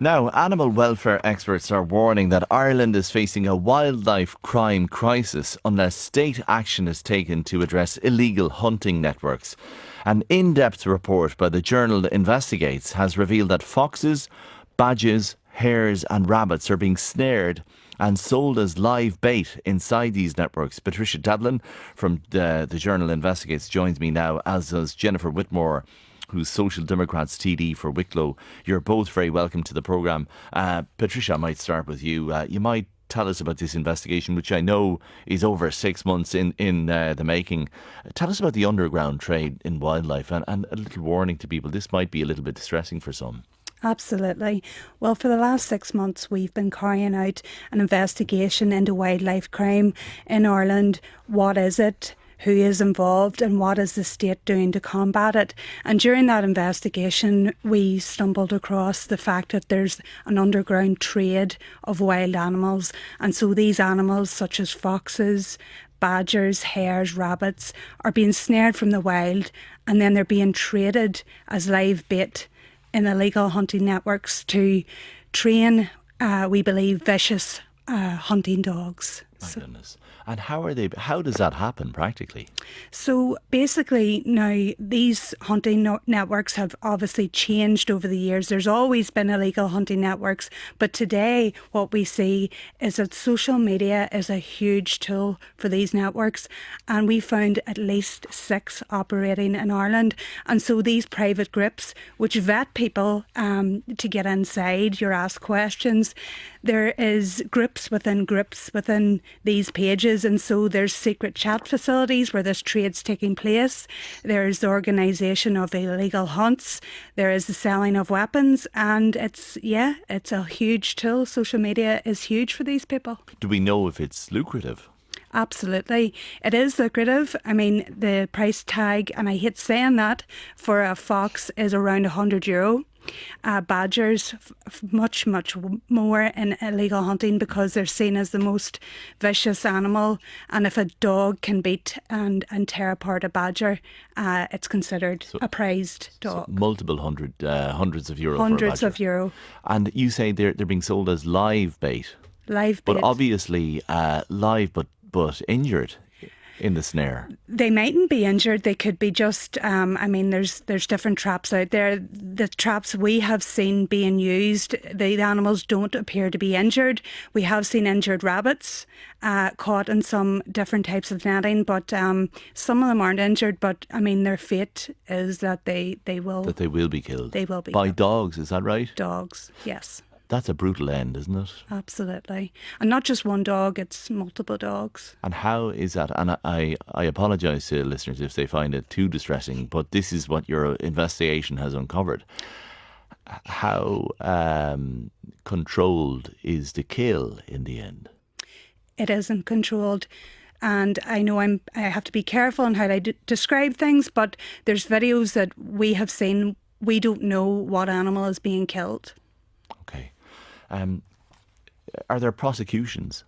Now, animal welfare experts are warning that Ireland is facing a wildlife crime crisis unless state action is taken to address illegal hunting networks. An in-depth report by the journal Investigates has revealed that foxes, badgers, hares and rabbits are being snared and sold as live bait inside these networks. Patricia Devlin from the journal Investigates joins me now, as does Jennifer Whitmore, who's Social Democrats TD for Wicklow. You're both very welcome to the programme. Patricia, I might start with you. You might tell us about this investigation, which I know is over 6 months in the making. Tell us about the underground trade in wildlife and a little warning to people. This might be a little bit distressing for some. Absolutely. Well, for the last 6 months, we've been carrying out an investigation into wildlife crime in Ireland. What is it? Who is involved and what is the state doing to combat it? And during that investigation, we stumbled across the fact that there's an underground trade of wild animals. And so these animals, such as foxes, badgers, hares, rabbits, are being snared from the wild and then they're being traded as live bait in illegal hunting networks to train, we believe, vicious hunting dogs. My goodness. And how does that happen practically? So basically now these hunting networks have obviously changed over the years. There's always been illegal hunting networks, but today what we see is that social media is a huge tool for these networks, and we found at least 6 operating in Ireland. And so these private groups, which vet people to get inside, you're asked questions. There is groups within these pages, and so there's secret chat facilities where this trade's taking place. There's the organisation of illegal hunts. There is the selling of weapons, and it's a huge tool. Social media is huge for these people. Do we know if it's lucrative? Absolutely. It is lucrative. I mean, the price tag, and I hate saying that, for a fox is around €100. Badgers, much more in illegal hunting because they're seen as the most vicious animal. And if a dog can beat and tear apart a badger, it's considered a prized dog. So multiple hundreds of euro. Hundreds of euro. And you say they're being sold as live bait. Live bait. But obviously live but injured in the snare. They mightn't be injured. They could be just, there's different traps out there. The traps we have seen being used, the animals don't appear to be injured. We have seen injured rabbits caught in some different types of netting, but some of them aren't injured, but their fate is that they will be killed. They will be by killed. Dogs, is that right? Dogs, yes. That's a brutal end, isn't it? Absolutely. And not just one dog, it's multiple dogs. And how is that? And I apologise to listeners if they find it too distressing, but this is what your investigation has uncovered. How controlled is the kill in the end? It isn't controlled. And I know I have to be careful in how I describe things, but there's videos that we have seen. We don't know what animal is being killed. Okay. Are there prosecutions?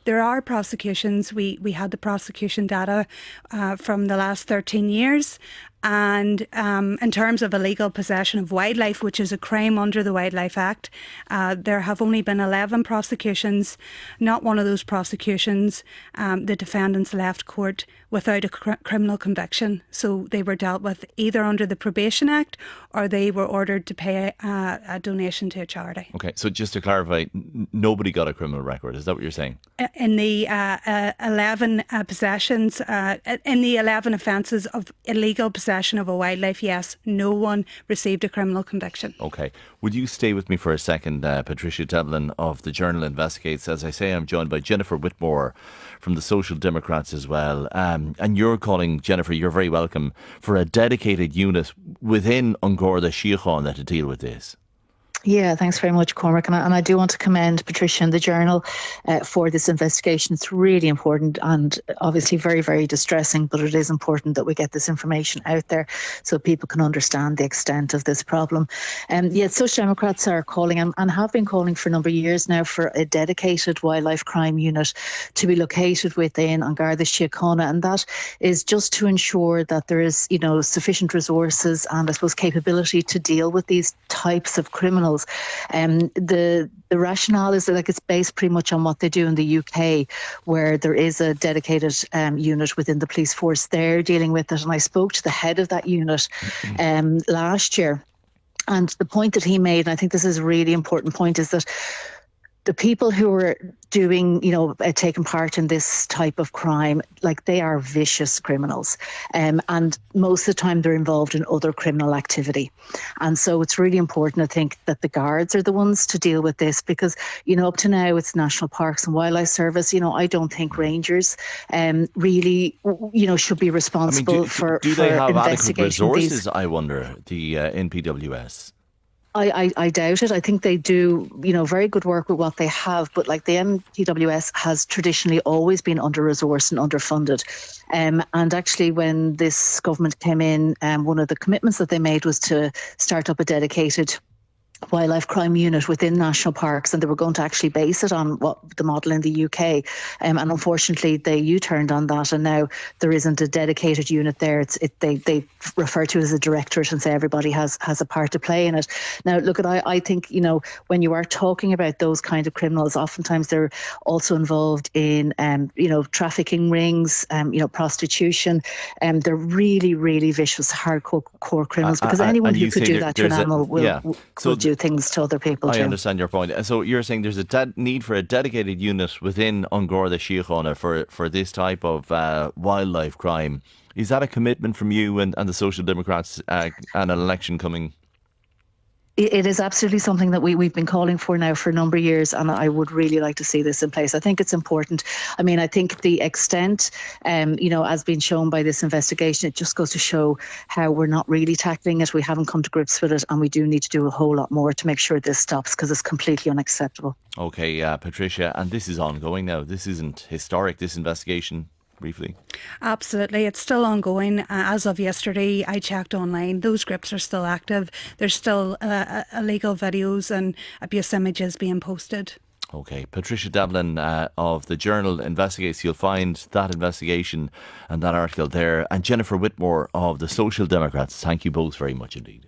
There are prosecutions. We had the prosecution data from the last 13 years. And in terms of illegal possession of wildlife, which is a crime under the Wildlife Act, there have only been 11 prosecutions. Not one of those prosecutions, the defendants left court without a criminal conviction. So they were dealt with either under the Probation Act or they were ordered to pay a donation to a charity. Okay, so just to clarify, nobody got a criminal record. Is that what you're saying? In the 11 possessions, in the 11 offences of illegal possession of a wildlife, yes, no one received a criminal conviction. Okay. Would you stay with me for a second, Patricia Devlin of the Journal Investigates? As I say, I'm joined by Jennifer Whitmore from the Social Democrats as well. And you're calling, Jennifer, you're very welcome, for a dedicated unit within Garda Síochána to deal with this. Yeah, thanks very much, Cormac. And I do want to commend Patricia and the Journal for this investigation. It's really important and obviously very, very distressing, but it is important that we get this information out there so people can understand the extent of this problem. Social Democrats are calling and have been calling for a number of years now for a dedicated wildlife crime unit to be located within Garda Síochána, and that is just to ensure that there is, sufficient resources and I suppose capability to deal with these types of criminal criminals. The rationale is that it's based pretty much on what they do in the UK, where there is a dedicated unit within the police force there dealing with it. And I spoke to the head of that unit last year. And the point that he made, and I think this is a really important point, is that the people who are doing, taking part in this type of crime, like, they are vicious criminals. And most of the time they're involved in other criminal activity. And so it's really important, I think, that the guards are the ones to deal with this, because, up to now it's National Parks and Wildlife Service. I don't think rangers really, should be responsible for do they have adequate resources, these. I wonder, the NPWS? I doubt it. I think they do, very good work with what they have, but like the MPWS has traditionally always been under-resourced and underfunded. And actually, when this government came in, one of the commitments that they made was to start up a dedicated wildlife crime unit within national parks, and they were going to actually base it on what the model in the UK. And unfortunately, they U-turned on that, and now there isn't a dedicated unit there. They refer to it as a directorate and say everybody has a part to play in it. Now, look, I think, when you are talking about those kind of criminals, oftentimes they're also involved in, trafficking rings, prostitution. They're really, really vicious, hardcore criminals, because anyone who could do that to an animal will do things to other people too. I understand your point. So you're saying there's a need for a dedicated unit within An Garda Síochána for this type of wildlife crime. Is that a commitment from you and the Social Democrats and an election coming? It is absolutely something that we've been calling for now for a number of years, and I would really like to see this in place. I think it's important. I mean, I think the extent, as been shown by this investigation, it just goes to show how we're not really tackling it. We haven't come to grips with it, and we do need to do a whole lot more to make sure this stops, because it's completely unacceptable. Okay, Patricia, and this is ongoing now. This isn't historic, this investigation. Briefly. Absolutely. It's still ongoing. As of yesterday, I checked online. Those groups are still active. There's still illegal videos and abuse images being posted. Okay. Patricia Devlin of the Journal Investigates. You'll find that investigation and that article there. And Jennifer Whitmore of the Social Democrats. Thank you both very much indeed.